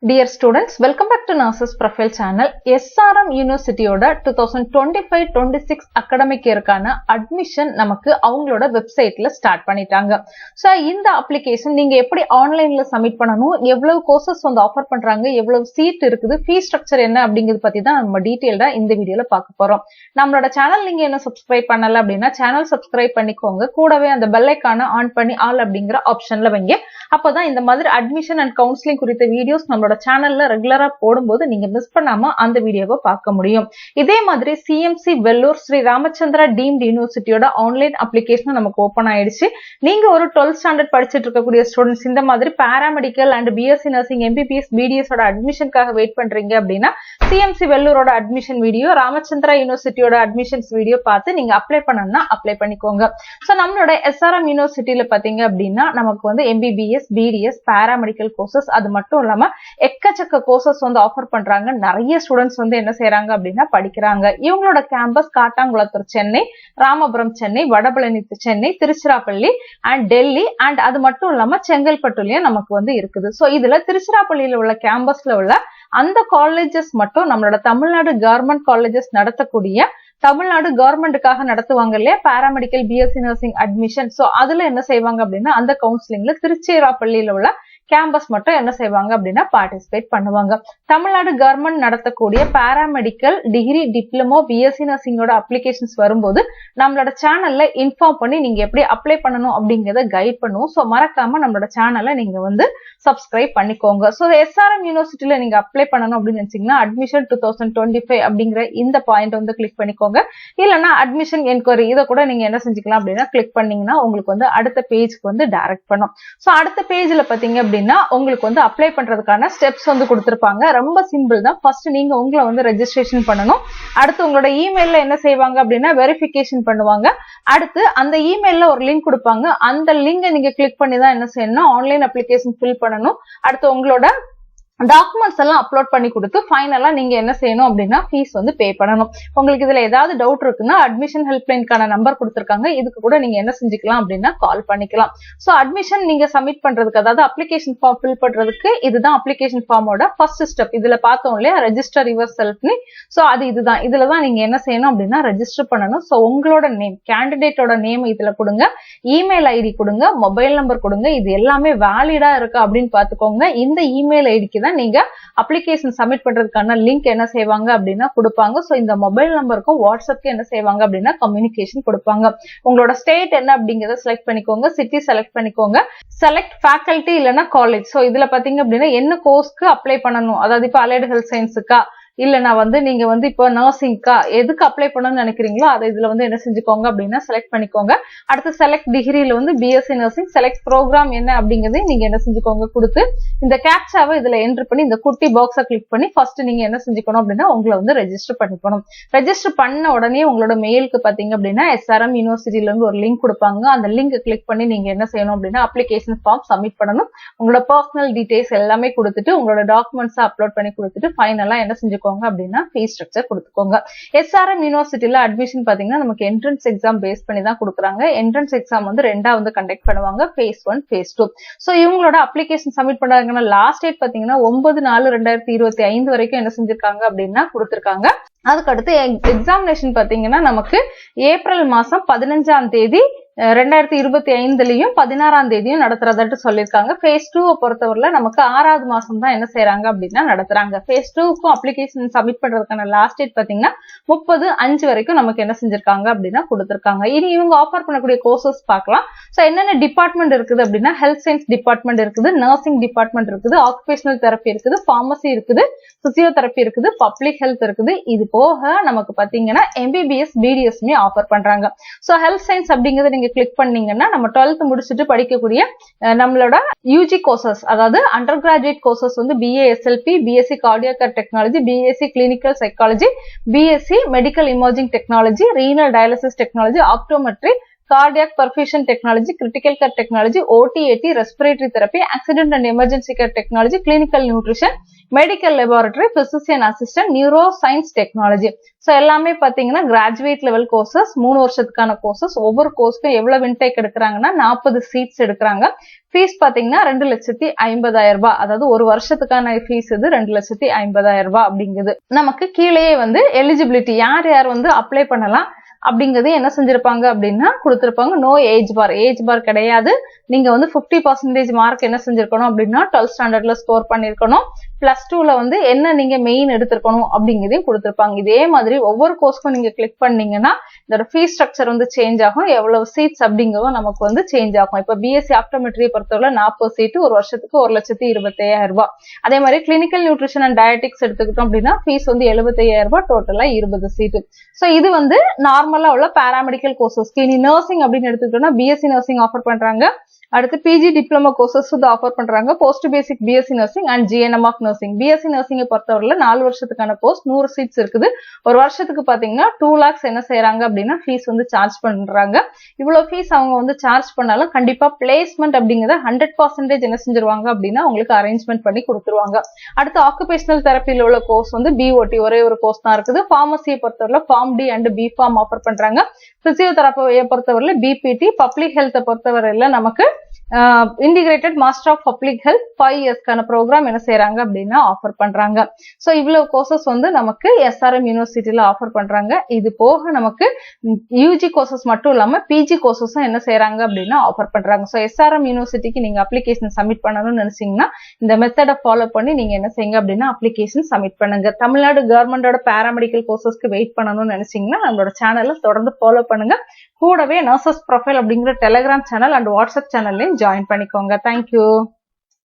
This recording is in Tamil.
Dear students, welcome back to Nurses Profile channel. SRM University ஓட 2025-26 academic yearக்கான admission நமக்கு அவங்களோட வெப்சைட்ல ஸ்டார்ட் பண்ணிட்டாங்க. So இந்த அப்ளிகேஷன் நீங்க எப்படி ஆன்லைன்ல சப்மிட் பண்ணணும், எவ்வளவு கோர்சஸ் வந்து ஆஃபர் பண்றாங்க, எவ்வளவு சீட் இருக்குது, ஃபீ ஸ்ட்ரக்சர் என்ன அப்படிங்கிறது பத்தி தான் நம்ம டீடைல்டா இந்த வீடியோல பார்க்க போறோம். நம்மளோட சேனல் நீங்க என்ன சப்ஸ்கிரைப் பண்ணல அப்படின்னா சேனல் சப்ஸ்கிரைப் பண்ணிக்கோங்க. கூடவே அந்த பெல் ஐகானை ஆன் பண்ணி ஆல் அப்படிங்கிற ஆப்ஷன்ல வைங்க. அப்பதான் இந்த மாதிரி அட்மிஷன் அண்ட் கவுன்சிலிங் குறித்த வீடியோஸ் நம்மளோட சேனல்ல ரெகுலரா போடும்போது நீங்க மிஸ் பண்ணாம அந்த வீடியோவை பார்க்க முடியும். இதே மாதிரி சிஎம்சி வெள்ளூர் ஸ்ரீ ராமச்சந்திரா டீம்டு யூனிவர்சிட்டியோட ஆன்லைன் அப்ளிகேஷன் நமக்கு ஓபன் ஆயிடுச்சு. நீங்க ஒரு 12th ஸ்டாண்டர்ட் படிச்சிட்டு இருக்கக்கூடிய ஸ்டூடெண்ட்ஸ் இந்த மாதிரி paramedical and BSc nursing MBBS BDS ஓட அட்மிஷனுக்காக வெயிட் பண்றீங்க அப்படின்னா சிஎம்சி வெள்ளூரோட அட்மிஷன் வீடியோ, ராமச்சந்திரா யூனிவர்சிட்டியோட அட்மிஷன்ஸ் வீடியோ பார்த்து நீங்க அப்ளை பண்ணணும்னா அப்ளை பண்ணிக்கோங்க. சோ நம்மளோட எஸ்ஆர்எம் யூனிவர்சிட்டியில பாத்தீங்க அப்படின்னா நமக்கு வந்து எம்பிபிஎஸ் பிடிஎஸ் பாராமெடிக்கல் கோர்சஸ் அது மட்டும் இல்லாம எக்கச்சக்க கோர்சஸ் வந்து ஆஃபர் பண்றாங்க. நிறைய ஸ்டூடெண்ட்ஸ் வந்து என்ன செய்யறாங்க அப்படின்னா படிக்கிறாங்க. இவங்களோட campus Kattankulathur Chennai, Ramapuram Chennai, Vadapalani Chennai, Tiruchirappalli and Delhi and அது மட்டும் இல்லாம செங்கல்பட்டுலயும் நமக்கு வந்து இருக்குது. சோ இதுல திருச்சிராப்பள்ளியில உள்ள கேம்பஸ்ல உள்ள அந்த காலேஜஸ் மட்டும் நம்மளோட தமிழ்நாடு கவர்மெண்ட் காலேஜஸ் நடத்தக்கூடிய தமிழ்நாடு கவர்மெண்ட்டுக்காக நடத்துவாங்க இல்லையா paramedical BSc nursing admission. So அதுல என்ன செய்வாங்க அப்படின்னா அந்த கவுன்சிலிங்ல திருச்சிராப்பள்ளியில உள்ள கேம்பஸ் மட்டும் என்ன செய்வாங்க அப்படின்னா பார்ட்டிசிபேட் பண்ணுவாங்க. தமிழ்நாடு கவர்மெண்ட் நடத்தக்கூடிய பாராமெடிக்கல் டிகிரி டிப்ளமோ பிஎஸ்சி நர்சிங்கோட அப்ளிகேஷன்ஸ் வரும்போது நம்மளோட சேனல்ல இன்ஃபார்ம் பண்ணி நீங்க எப்படி அப்ளை பண்ணணும் அப்படிங்கறத கைட் பண்ணுவோம். சோ மறக்காம நம்மளோட சேனலை நீங்க வந்து சப்ஸ்கிரைப் பண்ணிக்கோங்க. சோ எஸ்ஆர்எம் யூனிவர்சிட்டியில நீங்க அப்ளை பண்ணணும் அப்படின்னு நினைச்சீங்கன்னா அட்மிஷன் 2025 அப்படிங்கிற இந்த பாயிண்ட் வந்து கிளிக் பண்ணிக்கோங்க. இல்லைன்னா அட்மிஷன் என்கொயரி இதை கூட நீங்க என்ன செஞ்சுக்கலாம் அப்படின்னா கிளிக் பண்ணீங்கன்னா உங்களுக்கு வந்து அடுத்த பேஜ்க்கு வந்து டைரக்ட் பண்ணும். சோ அடுத்த பேஜ்ல பாத்தீங்க அப்படின்னா உங்களுக்கு வந்து அப்ளை பண்றதுக்கான ஸ்டெப்ஸ் வந்து கொடுத்திருப்பாங்க. ரொம்ப சிம்பிள் தான். ஃபர்ஸ்ட் நீங்க உங்களை வந்து ரெஜிஸ்ட்ரேஷன் பண்ணணும். அடுத்து உங்களோட இமெயில்ல என்ன செய்வாங்க அப்படின்னா வெரிஃபிகேஷன் பண்ணுவாங்க. அடுத்து அந்த இமெயில்ல ஒரு லிங்க் கொடுப்பாங்க. அந்த லிங்கை நீங்க கிளிக் பண்ணி தான் என்ன செய்யணும் ஆன்லைன் அப்ளிகேஷன் ஃபில் பண்ணணும். அடுத்து உங்களோட டாக்குமெண்ட்ஸ் எல்லாம் அப்லோட் பண்ணி கொடுத்து ஃபைனலா நீங்க என்ன செய்யணும் அப்படின்னா ஃபீஸ் வந்து பே பண்ணணும். உங்களுக்கு இதுல ஏதாவது டவுட் இருக்குன்னா அட்மிஷன் ஹெல்ப்லைனுக்கான நம்பர் கொடுத்திருக்காங்க. இதுக்கு கூட நீங்க என்ன செஞ்சுக்கலாம் அப்படின்னா கால் பண்ணிக்கலாம். சோ அட்மிஷன் நீங்க சப்மிட் பண்றதுக்கு அதாவது அப்ளிகேஷன் ஃபார்ம் ஃபில் பண்றதுக்கு இதுதான் அப்ளிகேஷன் ஃபார்மோட ஃபர்ஸ்ட் ஸ்டெப். இதுல பார்த்தோம் இல்லையா ரெஜிஸ்டர் யுவர் செல்ஃப்னு. சோ அது இதுதான். இதுலதான் நீங்க என்ன செய்யணும் அப்படின்னா ரெஜிஸ்டர் பண்ணணும். சோ உங்களோட நேம், கேண்டிடேட்டோட நேம் இதுல கொடுங்க, இமெயில் ஐடி கொடுங்க, மொபைல் நம்பர் கொடுங்க. இது எல்லாமே வேலிடா இருக்கு அப்படின்னு பாத்துக்கோங்க. இந்த இமெயில் ஐடிக்கு தான் நீங்க அப்ளிகேஷன் சப்மிட் பண்றதுக்கான லிங்க் என்ன செய்வாங்க அப்படின்னா கொடுப்பாங்க. சோ இந்த மொபைல் நம்பருக்கும் வாட்ஸ்அப்க்கு என்ன செய்வாங்க அப்படின்னா கம்யூனிகேஷன் கொடுப்பாங்க. உங்களோட ஸ்டேட் என்ன அப்படிங்கறத செலக்ட் பண்ணிக்கோங்க, சிட்டி செலக்ட் பண்ணிக்கோங்க, செலக்ட் ஃபேக்கல்டி இல்லைன்னா காலேஜ். சோ இதுல பாத்தீங்க அப்படின்னா என்ன கோர்ஸ்க்கு அப்ளை பண்ணணும், அதாவது இப்ப அலைடு ஹெல்த் சயின்ஸுக்கா இல்லைன்னா வந்து நீங்க வந்து இப்போ நர்சிங்க்கா எதுக்கு அப்ளை பண்ணணும்னு நினைக்கிறீங்களோ அதை இதுல வந்து என்ன செஞ்சுக்கோங்க அப்படின்னா செலக்ட் பண்ணிக்கோங்க. அடுத்து செலக்ட் டிகிரியில வந்து பிஎஸ்சி நர்சிங் செலக்ட் ப்ரோக்ராம் என்ன அப்படிங்கறதையும் நீங்க என்ன செஞ்சுக்கோங்க கொடுத்து இந்த கேப்சாவை இதுல என்டர் பண்ணி இந்த குட்டி பாக்ஸை கிளிக் பண்ணி ஃபர்ஸ்ட் நீங்க என்ன செஞ்சுக்கணும் அப்படின்னா உங்களை வந்து ரெஜிஸ்டர் பண்ணிக்கணும். ரெஜிஸ்டர் பண்ண உடனே உங்களோட மெயிலுக்கு பாத்தீங்க அப்படின்னா எஸ்ஆர்எம் யூனிவர்சிட்டில இருந்து ஒரு லிங்க் கொடுப்பாங்க. அந்த லிங்க் கிளிக் பண்ணி நீங்க என்ன செய்யணும் அப்படின்னா அப்ளிகேஷன் ஃபார்ம் சப்மிட் பண்ணணும். உங்களோட பர்சனல் டீடைல்ஸ் எல்லாமே கொடுத்துட்டு உங்களோட டாக்குமெண்ட்ஸ் அப்லோட் பண்ணி கொடுத்துட்டு ஃபைனலா என்ன செஞ்சுக்கோங்க அப்படின்னா ஃபீ ஸ்ட்ரக்சர் கொடுத்துக்கோங்க. எஸ்ஆர்எம் யூனிவர்சிட்டியில அட்மிஷன் பாத்தீங்கன்னா நமக்கு என்ட்ரன்ஸ் எக்ஸாம் பேஸ் பண்ணி தான் கொடுக்குறாங்க. என்ட்ரன்ஸ் எக்ஸாம் வந்து ரெண்டா வந்து கண்டக்ட் பண்ணுவாங்க, phase 1 phase 2. சோ இவங்களோட அப்ளிகேஷன் சப்மிட் பண்றாங்கன்னா லாஸ்ட் டேட் பாத்தீங்கன்னா 9/4/2025 வரைக்கும் என்ன செஞ்சிருக்காங்க அப்படின்னா கொடுத்திருக்காங்க. அதுக்கடுத்து எக்ஸாமினேஷன் பாத்தீங்கன்னா நமக்கு ஏப்ரல் மாசம் 15ஆம் தேதி 2025லயும் 16ஆம் தேதியும் நடத்துறதா சொல்லிருக்காங்க. phase 2 பொறுத்தவரையில நமக்கு 6வது மாசம் தான் என்ன செய்யறாங்க அப்படின்னா நடத்துறாங்க. phase 2க்கும் அப்ளிகேஷன் சப்மிட் பண்றதுக்கான லாஸ்ட் டேட் பாத்தீங்கன்னா 30/5 வரைக்கும் நமக்கு என்ன செஞ்சிருக்காங்க அப்படின்னா கொடுத்திருக்காங்க. இனி இவங்க ஆஃபர் பண்ணக்கூடிய கோர்சஸ் பார்க்கலாம். சோ என்னென்ன டிபார்ட்மெண்ட் இருக்குது அப்படின்னா ஹெல்த் சயின்ஸ் டிபார்ட்மெண்ட் இருக்குது, நர்சிங் டிபார்ட்மெண்ட் இருக்குது, ஆக்குபேஷனல் தெரப்பி இருக்குது, பார்மசி இருக்குது, பிசியோதெரப்பி இருக்குது, பப்ளிக் ஹெல்த் இருக்குது. இது போக நமக்கு பாத்தீங்கன்னா எம்பிபிஎஸ் பிடிஎஸ்மே ஆஃபர் பண்றாங்க. சோ ஹெல்த் சயின்ஸ் அப்படிங்கறத நீங்க கிளிக் பண்ணீங்கன்னா நம்ம 12th முடிச்சுட்டு படிக்கக்கூடிய நம்மளோட யூஜி கோர்சஸ் அதாவது அண்டர் கிராஜுவேட் கோர்சஸ் வந்து BASLP, BSc cardiac technology, BSc clinical psychology, BSc medical imaging technology, renal dialysis technology, optometry, cardiac perfusion technology, critical care technology, OT, AT, respiratory therapy, accident and emergency care technology, clinical nutrition, medical laboratory, physician assistant, neuro science technology. So எல்லாமே பாத்தீங்கன்னா கிராஜுவேட் லெவல் கோர்சஸ், 3 வருஷத்துக்கான கோர்சஸ். ஒவ்வொரு கோர்ஸ்க்கும் எவ்வளவு இன்டேக் எடுக்கிறாங்கன்னா 40 சீட்ஸ் எடுக்கிறாங்க. ஃபீஸ் பாத்தீங்கன்னா 2,50,000 ரூபாய். அதாவது ஒரு வருஷத்துக்கான ஃபீஸ் இது 2,50,000 ரூபாய் அப்படிங்குது. நமக்கு கீழேயே வந்து எலிஜிபிலிட்டி யார் யார் வந்து அப்ளை பண்ணலாம் அப்படிங்கறது என்ன செஞ்சிருப்பாங்க அப்படின்னா கொடுத்திருப்பாங்க. No age bar, age bar கிடையாது. நீங்க வந்து 50% மார்க் என்ன செஞ்சிருக்கணும் அப்படின்னா 12th ஸ்டாண்டர்ட்ல ஸ்கோர் பண்ணிருக்கணும். +2ல வந்து என்ன நீங்க மெயின் எடுத்திருக்கணும் அப்படிங்கறதையும் கொடுத்திருப்பாங்க. இதே மாதிரி ஒவ்வொரு கோர்ஸ்க்கும் நீங்க கிளிக் பண்ணீங்கன்னா இதோட ஃபீஸ் ஸ்ட்ரக்சர் வந்து சேஞ்ச் ஆகும். எவ்வளவு சீட்ஸ் அப்படிங்கறதும் நமக்கு வந்து சேஞ்ச் ஆகும். இப்ப பிஎஸ்சி ஆப்டோமெட்ரியை பொறுத்தவரை 40 சீட்டு, ஒரு வருஷத்துக்கு 1,25,000 ரூபாய். அதே மாதிரி கிளினிக்கல் நியூட்ரிஷன் அண்ட் டயட்டிக்ஸ் எடுத்துக்கிட்டோம் அப்படின்னா ஃபீஸ் வந்து 75,000 ரூபாய், டோட்டலா 20 சீட்டு. சோ இது வந்து நார்மலா உள்ள பாராமெடிக்கல் கோர்சஸ். இனி நர்சிங் அப்படின்னு எடுத்துக்கிட்டோம்னா பிஎஸ்சி நர்சிங் ஆஃபர் பண்றாங்க. அடுத்து பிஜி டிப்ளமோ கோர்சஸ் வந்து ஆஃபர் பண்றாங்க. Post basic BSc nursing and GNM of nursing. பிஎஸ்சி நர்சிங்கை பொறுத்தவரையில 4 வருஷத்துக்கான கோர்ஸ், 100 சீட்ஸ் இருக்குது. ஒரு வருஷத்துக்கு பாத்தீங்கன்னா 2 lakhs என்ன செய்யறாங்க அப்படின்னா ஃபீஸ் வந்து சார்ஜ் பண்றாங்க. இவ்வளவு ஃபீஸ் அவங்க வந்து சார்ஜ் பண்ணாலும் கண்டிப்பா பிளேஸ்மெண்ட் அப்படிங்கறத 100% என்ன செஞ்சிருவாங்க அப்படின்னா உங்களுக்கு அரேஞ்ச்மெண்ட் பண்ணி கொடுத்துருவாங்க. அடுத்து ஆக்குபேஷனல் தெரப்பில உள்ள கோர்ஸ் வந்து பிஓடி, ஒரே ஒரு கோர்ஸ் தான் இருக்குது. பார்மசியை பொறுத்தவரையில pharm D and B pharm offer பண்றாங்க. பிசியோதெரப்பியை பொறுத்தவரையில பிபிடி, பப்ளிக் ஹெல்த்தை பொறுத்தவரையில நமக்கு integrated master of public health 5 இயர்ஸ்க்கான ப்ரோக்ராம் என்ன செய்யறாங்க அப்படின்னா ஆஃபர் பண்றாங்க. சோ இவ்வளவு கோர்சஸ் வந்து நமக்கு எஸ்ஆர்எம் யூனிவர்சிட்டியில ஆஃபர் பண்றாங்க. இது போக நமக்கு யூஜி கோர்சஸ் மட்டும் இல்லாம பிஜி கோர்சஸும் என்ன செய்யறாங்க அப்படின்னா ஆஃபர் பண்றாங்க. சோ எஸ்ஆர்எம் யூனிவர்சிட்டிக்கு நீங்க அப்ளிகேஷன் சப்மிட் பண்ணணும்னு நினைச்சீங்கன்னா இந்த மெத்தடை ஃபாலோ பண்ணி நீங்க என்ன செய்யுங்க அப்படின்னா அப்ளிகேஷன் சப்மிட் பண்ணுங்க. தமிழ்நாடு கவர்மெண்டோட பாராமெடிக்கல் கோர்சஸ்க்கு வெயிட் பண்ணணும்னு நினைச்சீங்கன்னா நம்மளோட சேனலை தொடர்ந்து ஃபாலோ பண்ணுங்க. கூடவே நர்சஸ் ப்ரொஃபைல் அப்படிங்கிற டெலிகிராம் சேனல் அண்ட் வாட்ஸ்அப் சேனல்லையும் ஜாயின் பண்ணிக்கோங்க. தேங்க்யூ.